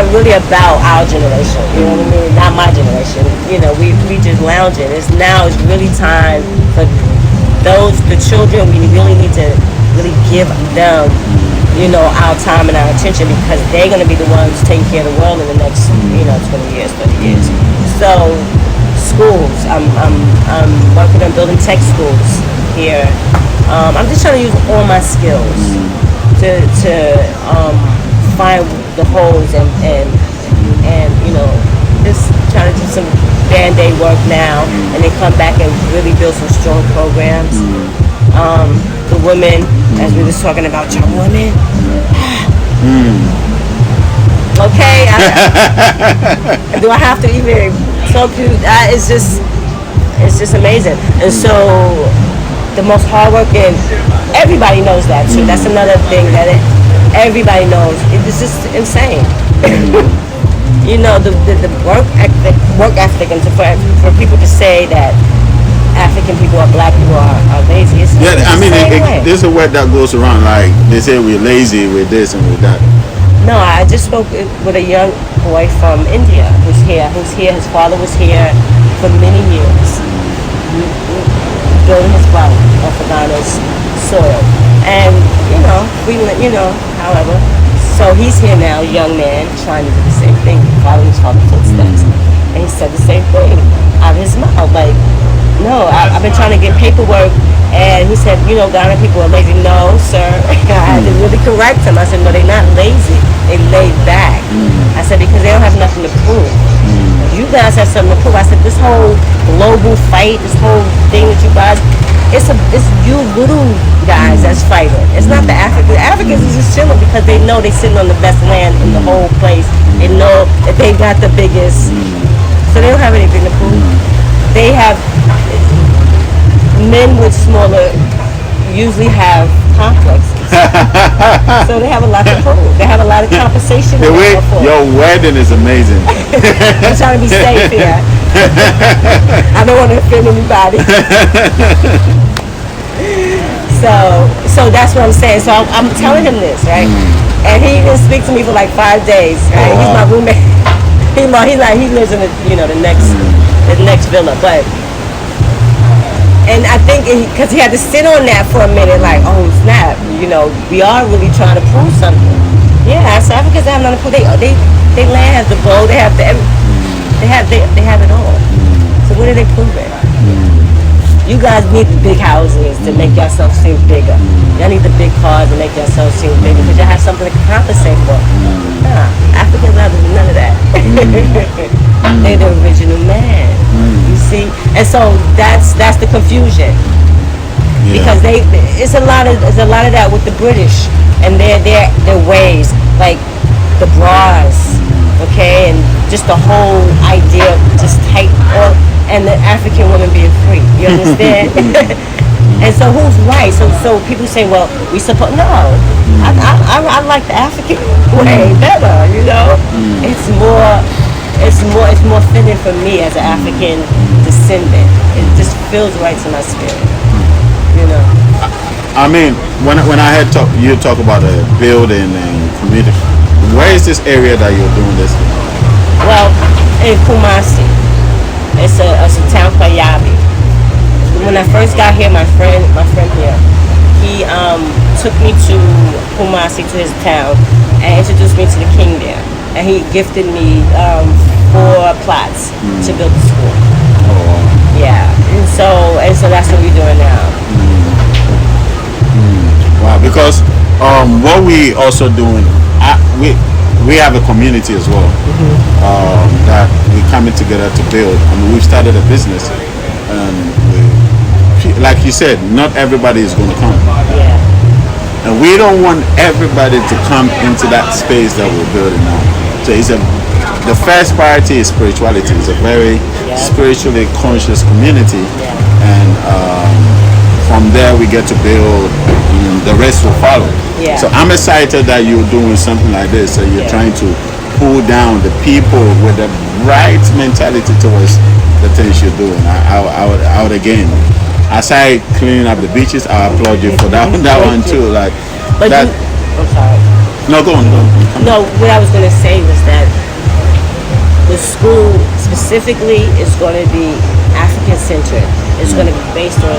really about our generation. You know what I mean? Not my generation. You know, we just lounging. It's really time for the children. We really need to really give them, our time and our attention, because they're gonna be the ones taking care of the world in the next, 20 years, 30 years. So schools, I'm working on building tech schools here. I'm just trying to use all my skills to find the holes and just trying to do some band-aid work now, and then come back and really build some strong programs. The women, as we was talking about, young women. Okay, do I have to even talk to you? It's just amazing. And so the most hardworking, everybody knows that too. That's another thing that everybody knows. It's just insane. The work ethic, and for people to say that African people or black people are lazy. There's a word that goes around, like they say we're lazy with this and with that. No, I just spoke with a young boy from India who's here. His father was here for many years, building his wealth off of Ghana's soil. And, however, so he's here now, a young man, trying to do the same thing, following his father's footsteps. And he said the same thing out of his mouth, like, no, I've been trying to get paperwork, and he said, Ghana people are lazy. No, sir. I had to really correct him. I said, no, they're not lazy. They laid back. I said, because they don't have nothing to prove. You guys have something to prove. I said, this whole global fight, this whole thing that you guys, it's you little guys that's fighting. It's not the Africans. The Africans is just chilling because they know they sitting on the best land in the whole place. They know that they got the biggest, so they don't have anything to prove. They have men with smaller usually have complexes. So they have a lot to prove. They have a lot of conversation. The way your wedding is amazing. I'm trying to be safe here. I don't want to offend anybody. So that's what I'm saying. So I'm telling him this, right? And he didn't speak to me for like 5 days. Right? He's my roommate. He lives in the next villa, but. And I think because he had to sit on that for a minute, like, oh snap, we are really trying to prove something. Yeah, South Africans have nothing to prove. They land has the gold, they have they have it all. So what are they proving? You guys need the big houses to make yourself seem bigger. Y'all need the big cars to make yourself seem bigger because y'all have something to compensate for. Nah, Africans have none of that. They're the original man. You see, and so that's the confusion because it's a lot of that with the British and their ways, like the bras, okay, and just the whole idea of just tight and the African women being free. You understand? And so who's right? So people say, well, we support. No, I like the African way better. It's more fitting for me as an African descendant. It just feels right to my spirit. I mean, when I had you talk about a building and community, where is this area that you're doing this in? Well, in Kumasi. It's a town called Yabi. When I first got here, my friend here, he took me to Kumasi, to his town, and introduced me to the king there. And he gifted me 4 plots to build the school. Yeah, and so that's what we're doing now. Wow, because what we also doing, we have a community as well that we coming together to build. I mean, we've started a business, and like you said, not everybody is going to come. Yeah. And we don't want everybody to come into that space that we're building now. So the first priority is spirituality. It's a very spiritually conscious community, and from there we get to build. The rest will follow. Yeah. So I'm excited that you're doing something like this. So you're trying to pull down the people with the right mentality towards the things you're doing. I would again, aside cleaning up the beaches, I applaud you for that one too. Like, but that. I'm sorry. No, go on. No, what I was going to say was that the school specifically is going to be African centric. It's going to be based on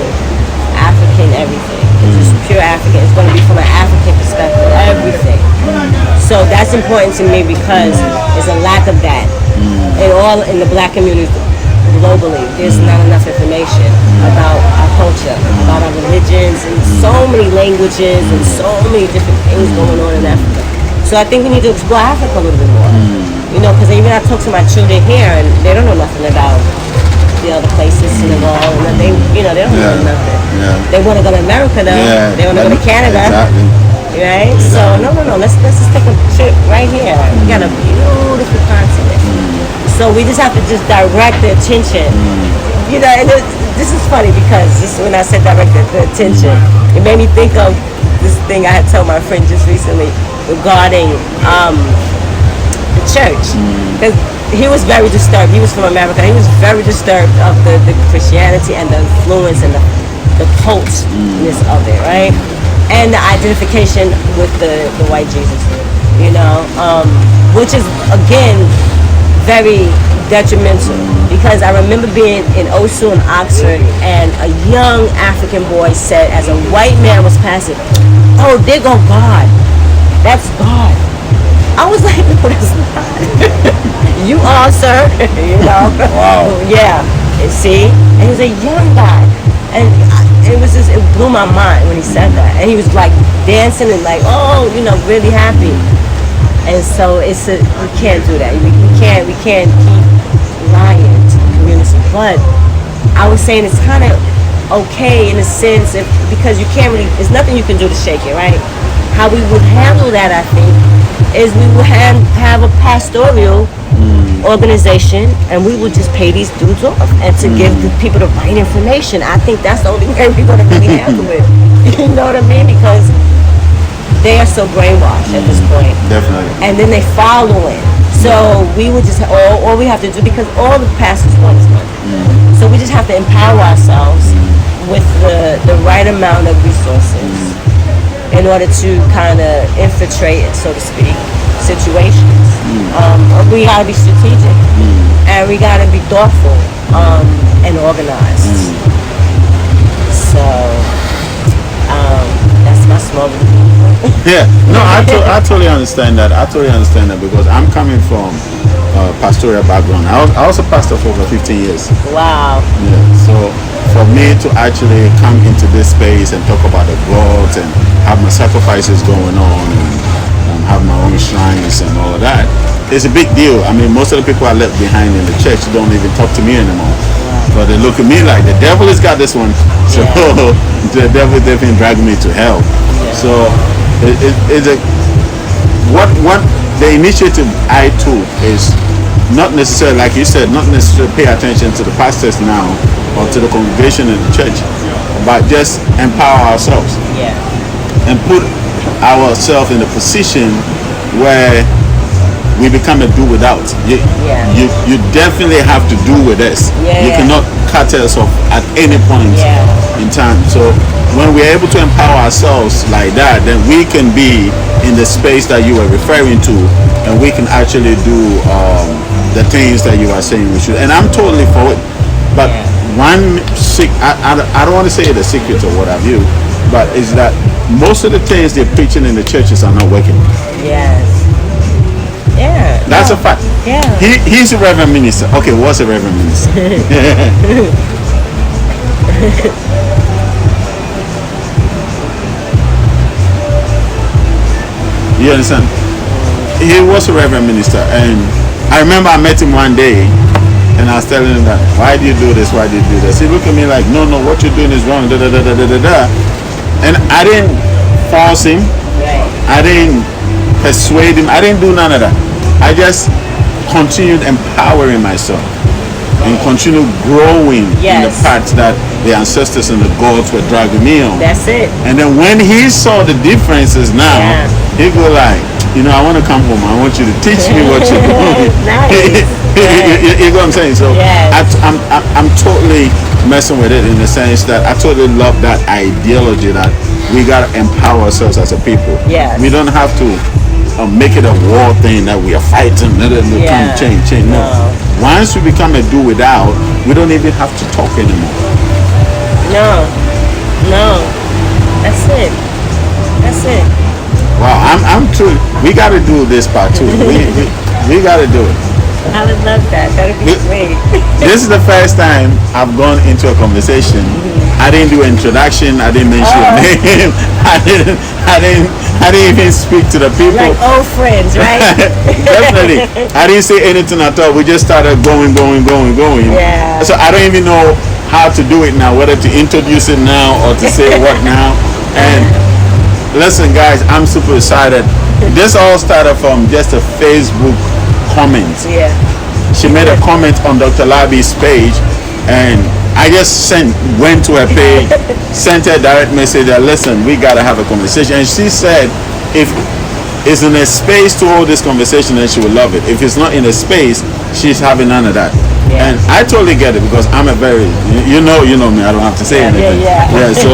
African everything. It's just pure African. It's going to be from an African perspective, everything. So that's important to me because there's a lack of that in the black community globally. There's not enough information about our culture, about our religions, and so many languages and so many different things going on in Africa. So I think we need to explore Africa a little bit more. Because even I talk to my children here and they don't know nothing about the other places, Senegal, and they don't know nothing. Yeah. They want to go to America though. Yeah. They want to go to Canada. Exactly. Right? Exactly. So no. Let's just take a trip right here. We got a beautiful continent. So we just have to just direct the attention. And this is funny because when I said direct the attention, it made me think of this thing I had told my friend just recently regarding the church. Because he was very disturbed. He was from America. He was very disturbed of the Christianity and the influence and the cultness of it, right? And the identification with the white Jesus, which is again very detrimental because I remember being in Osu in Oxford and a young African boy said as a white man was passing, "Oh, there go God. That's God." I was like, "No, that's not." You are, sir. Wow. Yeah. See? And he was a young guy. And it blew my mind when he said that. And he was like dancing and like, really happy. And so we can't do that. We can't keep lying to the community. But I was saying it's kind of okay in a sense, because you can't really, there's nothing you can do to shake it, right? How we would handle that, I think, is we would have a pastoral organization, and we would just pay these dudes off and to give the people the right information. I think that's the only way we're going to really handle it. You know what I mean? Because they are so brainwashed at this point. Definitely. And then they follow it. So we would just, all we have to do, because all the pastors want is money. So we just have to empower ourselves with the right amount of resources in order to kind of infiltrate, so to speak, situations. We gotta be strategic, and we gotta be thoughtful and organized. So that's my small. Yeah, no, I totally understand that. I totally understand that because I'm coming from a pastoral background. I also pastored for over 15 years. Wow. Yeah, so for me to actually come into this space and talk about the gods and have my sacrifices going on and have my own shrines and all of that, it's a big deal. I mean, most of the people I left behind in the church don't even talk to me anymore. But they look at me like the devil has got this one. So the devil definitely dragged me to hell. So it's what the initiative I took is not necessarily, like you said, not necessarily pay attention to the pastors now or to the congregation in the church, but just empower ourselves and put ourselves in a position where we become a do without. You definitely have to do with us. You cannot cut us off at any point in time. So when we're able to empower ourselves like that, then we can be in the space that you were referring to, and we can actually do the things that you are saying we should. And I'm totally for it. But I don't want to say the secret or what have you, but is that most of the things they're preaching in the churches are not working. Yes. Yeah. That's a fact. Yeah. He's a reverend minister. Okay, what's a reverend minister? You understand? He was a reverend minister, and I remember I met him one day, and I was telling him that, why do you do this? Why do you do this? He looked at me like, no, what you're doing is wrong. Da, da, da, da, da, da, da. And I didn't force him. I didn't persuade him. I didn't do none of that. I just continued empowering myself and continued growing in the paths that the ancestors and the gods were dragging me on. That's it. And then when he saw the differences now, he go like, you know, I want to come home. I want you to teach me what you're doing. Nice. You know what I'm saying? So I'm totally messing with it in the sense that I totally love that ideology that we got to empower ourselves as a people. We don't have to make it a war thing that we are fighting. Change. No. Once we become a do without, we don't even have to talk anymore. No. That's it. Wow, I'm true. We got to do this part too. We got to do it. I would love that. That would be great. This is the first time I've gone into a conversation. I didn't do introduction. I didn't mention your name. I didn't even speak to the people. Like old friends, right? Definitely. I didn't say anything at all. We just started going. Yeah. So I don't even know how to do it now, whether to introduce it now or to say what now. And listen, guys, I'm super excited. This all started from just a Facebook comment. She made a comment on Dr. LARBI's page, and I just went to her page, sent her a direct message that, listen, we gotta have a conversation. And she said if it's in a space to hold this conversation, then she would love it. If it's not in a space, she's having none of that. And I totally get it because I'm a very, you know me, I don't have to say anything. So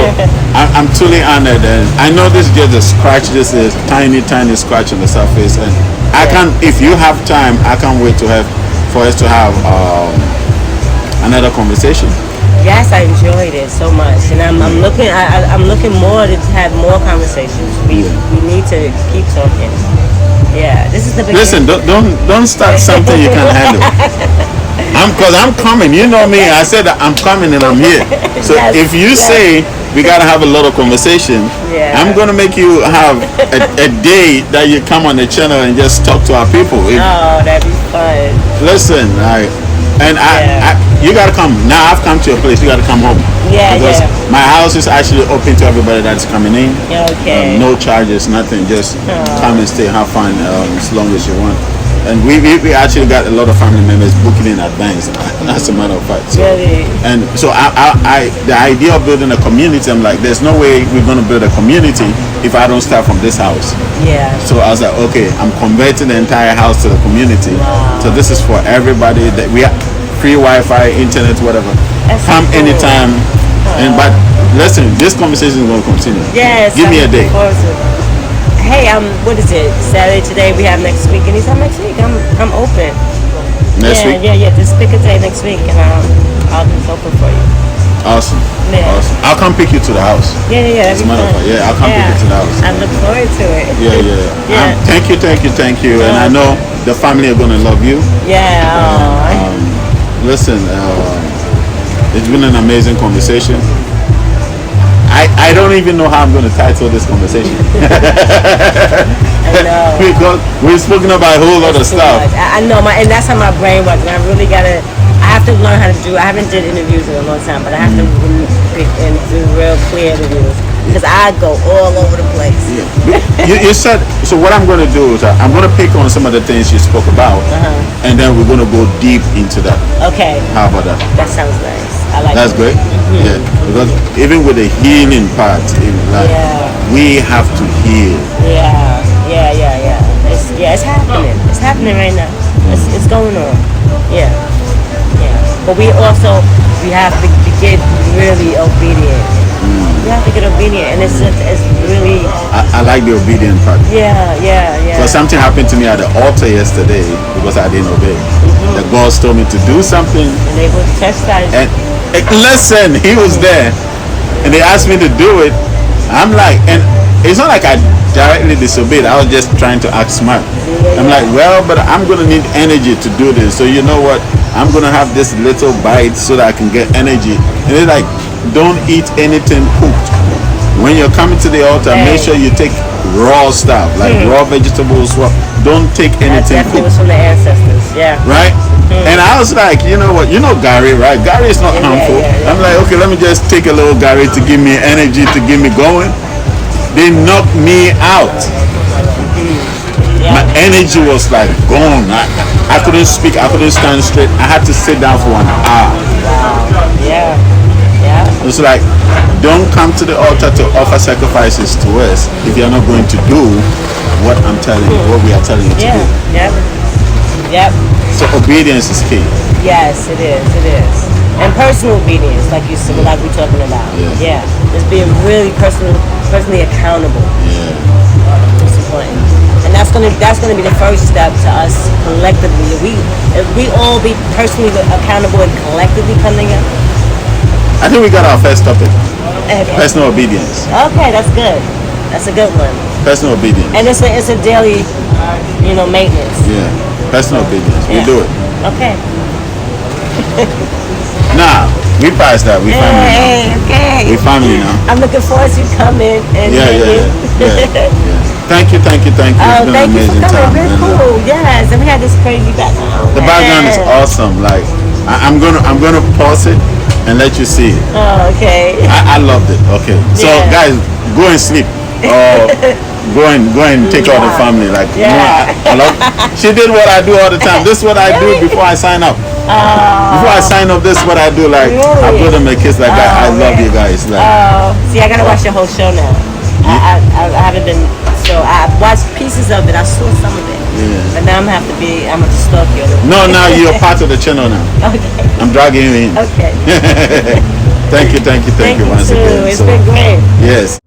I'm totally honored, and I know this is just a scratch. This is tiny scratch on the surface, and I can, if you have time, I can't wait for us to have another conversation. Yes, I enjoyed it so much, and I'm looking more to have more conversations. We need to keep talking. Yeah, this is the beginning. Listen, don't start something you can't handle. Because I'm coming. You know me. I said that I'm coming and I'm here. So if you say we gotta have a lot of conversation, I'm gonna make you have a day that you come on the channel and just talk to our people. Oh, that'd be fun. Listen, And you gotta come. Now I've come to your place. You gotta come home. Yeah, because yeah. my house is actually open to everybody that's coming in. Okay. No charges, nothing. Just come and stay, have fun as long as you want. And we actually got a lot of family members booking in advance. As a matter of fact. So, Really? And so I the idea of building a community, I'm like, there's no way we're gonna build a community if I don't start from this house. Yeah. So I was like, okay, I'm converting the entire house to the community. Wow. So this is for everybody. That we have free Wi-Fi, internet, whatever. That's so Come cool. anytime. And but listen, this conversation is going to continue. Yes. Give me a day. Hey, what is it? Saturday today we have next week, and he said next week I'm open. Next week. Yeah. Just pick a day next week, and I'll just open for you. Awesome. Yeah. Awesome. I'll come pick you to the house. Yeah. As a matter of fact, yeah, I'll come pick you to the house. I look forward to it. Yeah. Thank you. And I know the family are gonna love you. Yeah. Listen, it's been an amazing conversation. I don't even know how I'm going to title this conversation. I know. Because we've spoken about a whole lot of stuff. I know, and that's how my brain works. And I really gotta. I have to learn how to do. I haven't did interviews in a long time, but I have to really pick and do real clear interviews because I go all over the place. Yeah. You said so. What I'm going to do is I'm going to pick on some of the things you spoke about, and then we're going to go deep into that. Okay. How about that? That sounds nice. I like. That's great. Yeah, because even with the healing part, we have to heal. Yeah. It's happening. It's happening right now. It's going on. Yeah. But we have to get really obedient. We have to get obedient, and it's really. I like the obedient part. Yeah. Because something happened to me at the altar yesterday because I didn't obey. The God told me to do something. And they would chastise. And listen, he was there, and they asked me to do it. I'm like, and it's not like I directly disobeyed. I was just trying to act smart. I'm like, well, but I'm gonna need energy to do this. So you know what? I'm gonna have this little bite so that I can get energy. And they're like, don't eat anything cooked. When you're coming to the altar, make sure you take raw stuff, like raw vegetables. Don't take anything cooked. Was from the ancestors, yeah. Right? And I was like, you know what? You know Gary, right? Gary is not harmful. I'm like, okay, let me just take a little Gary to give me energy, to get me going. They knocked me out. My energy was like gone. I couldn't speak. I couldn't stand straight. I had to sit down for 1 hour. Wow. Yeah. It's like, don't come to the altar to offer sacrifices to us if you're not going to do what I'm telling you, what we are telling you to do. Yep. So obedience is key. Yes, it is. And personal obedience, like you said, like we're talking about. Yeah. Just being really personally accountable. Yeah. It's important. And that's gonna be the first step to us collectively. If we all be personally accountable and collectively come together. I think we got our first topic. Personal obedience. Okay, that's good. That's a good one. Personal obedience. And it's a daily, maintenance. Yeah. Personal obedience. We do it. Okay. Nah, we passed that. We family now. Okay. We family now. I'm looking forward to you coming and Yeah. Thank you. It's been an thank you for amazing coming. time. Very cool. Yes, and we had this crazy background. The background is awesome. Like I'm gonna pause it and let you see it. Oh, okay. I loved it. Okay. So guys, go and sleep. Or go and take out the family. Like I love. She did what I do all the time. This is what I do before I sign up. Before I sign up, this is what I do. Like I put them a kiss. Like I love you guys. Like see, I gotta watch the whole show now. I haven't been. So I watched pieces of it. I saw some of it. Yeah. But now I'm gonna stalk you. No, now you're part of the channel now. Okay. I'm dragging you in. Okay. Thank you Thank you once too. again. It's been great. Yes.